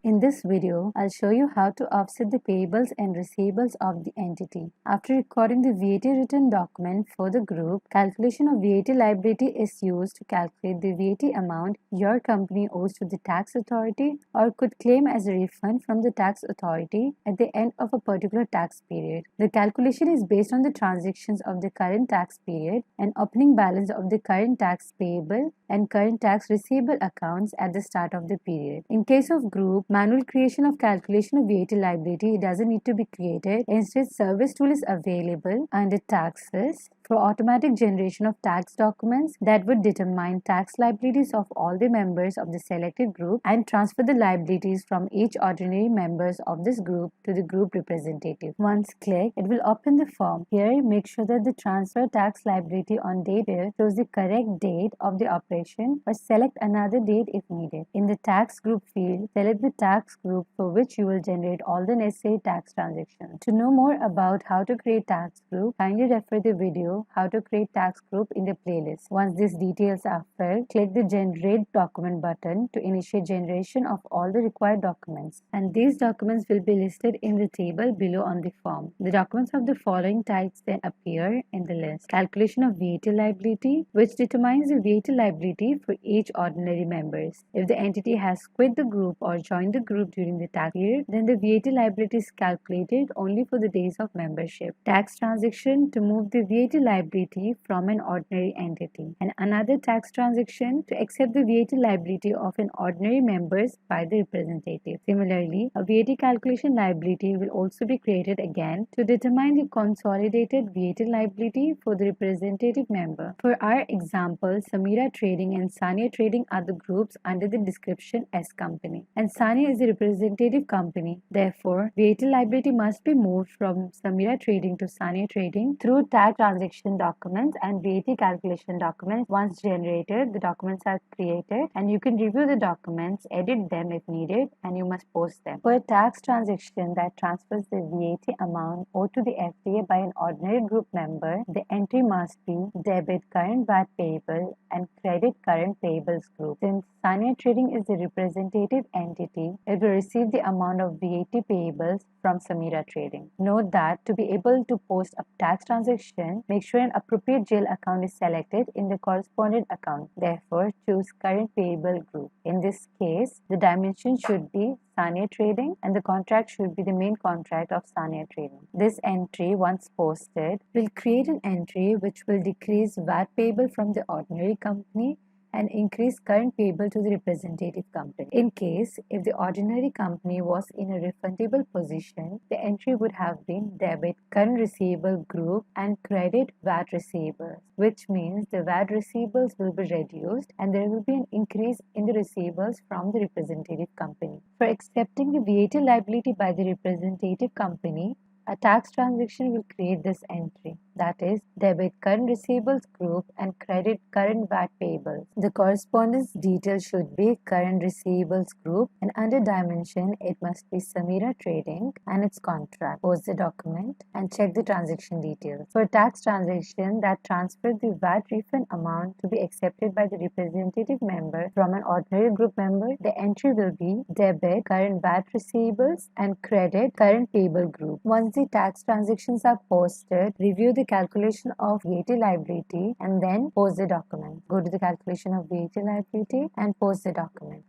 In this video, I'll show you how to offset the payables and receivables of the entity. After recording the VAT return document for the group, calculation of VAT liability is used to calculate the VAT amount your company owes to the tax authority or could claim as a refund from the tax authority at the end of a particular tax period. The calculation is based on the transactions of the current tax period and opening balance of the current tax payable and current tax receivable accounts at the start of the period. In case of group, manual creation of calculation of VAT liability doesn't need to be created. Instead, service tool is available under taxes for automatic generation of tax documents that would determine tax liabilities of all the members of the selected group and transfer the liabilities from each ordinary members of this group to the group representative. Once clicked, it will open the form. Here, make sure that the transfer tax liability on date shows the correct date of the operation or select another date if needed. In the tax group field, select the tax group for which you will generate all the necessary tax transactions. To know more about how to create tax group, kindly refer the video How to Create Tax Group in the playlist. Once these details are filled, click the Generate Document button to initiate generation of all the required documents. And these documents will be listed in the table below on the form. The documents of the following types then appear in the list. Calculation of VAT liability, which determines the VAT liability for each ordinary members. If the entity has quit the group or joined the group during the tax period, then the VAT liability is calculated only for the days of membership. Tax transaction to move the VAT liability from an ordinary entity, and another tax transaction to accept the VAT liability of an ordinary members by the representative. Similarly, a VAT calculation liability will also be created again to determine the consolidated VAT liability for the representative member. For our example, Samira Trading and Sania Trading are the groups under the description S company, and Sania is the representative company. Therefore, VAT liability must be moved from Samira Trading to Sania Trading through tax transaction documents and VAT calculation documents. Once generated, the documents are created and you can review the documents, edit them if needed, and you must post them. For a tax transaction that transfers the VAT amount owed to the FTA by an ordinary group member, the entry must be debit current VAT payable and credit current payables group. Since Sania Trading is the representative entity, it will receive the amount of VAT payables from Samira Trading. Note that to be able to post a tax transaction, make sure an appropriate jail account is selected in the correspondent account. Therefore, choose current payable group. In this case, the dimension should be Sania Trading and the contract should be the main contract of Sania Trading. This entry, once posted, will create an entry which will decrease VAT payable from the ordinary company and increase current payable to the representative company. In case, if the ordinary company was in a refundable position, the entry would have been debit current receivable group and credit VAT receivables, which means the VAT receivables will be reduced and there will be an increase in the receivables from the representative company. For accepting the VAT liability by the representative company, a tax transaction will create this entry, that is, debit current receivables group and credit current VAT payables. The correspondence detail should be current receivables group, and under dimension, it must be Samira Trading and its contract. Post the document and check the transaction details. For a tax transaction that transfers the VAT refund amount to be accepted by the representative member from an ordinary group member, the entry will be debit current VAT receivables and credit current payable group. Once the tax transactions are posted, review the calculation of VAT liability and then post the document. Go to the calculation of VAT liability and post the document.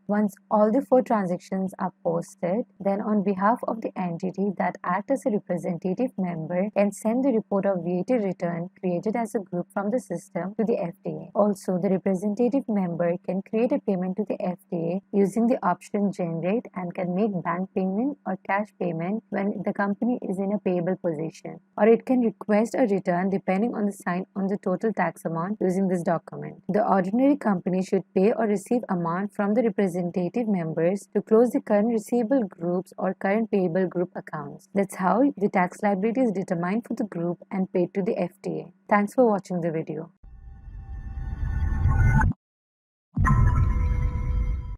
Once all the 4 transactions are posted, then on behalf of the entity that acts as a representative member can send the report of VAT return created as a group from the system to the FTA. Also, the representative member can create a payment to the FTA using the option Generate and can make bank payment or cash payment when the company is in a payable position. Or it can request a return depending on the sign on the total tax amount using this document. The ordinary company should pay or receive amount from the representative members to close the current receivable groups or current payable group accounts. That's how the tax liability is determined for the group and paid to the FTA. Thanks for watching the video.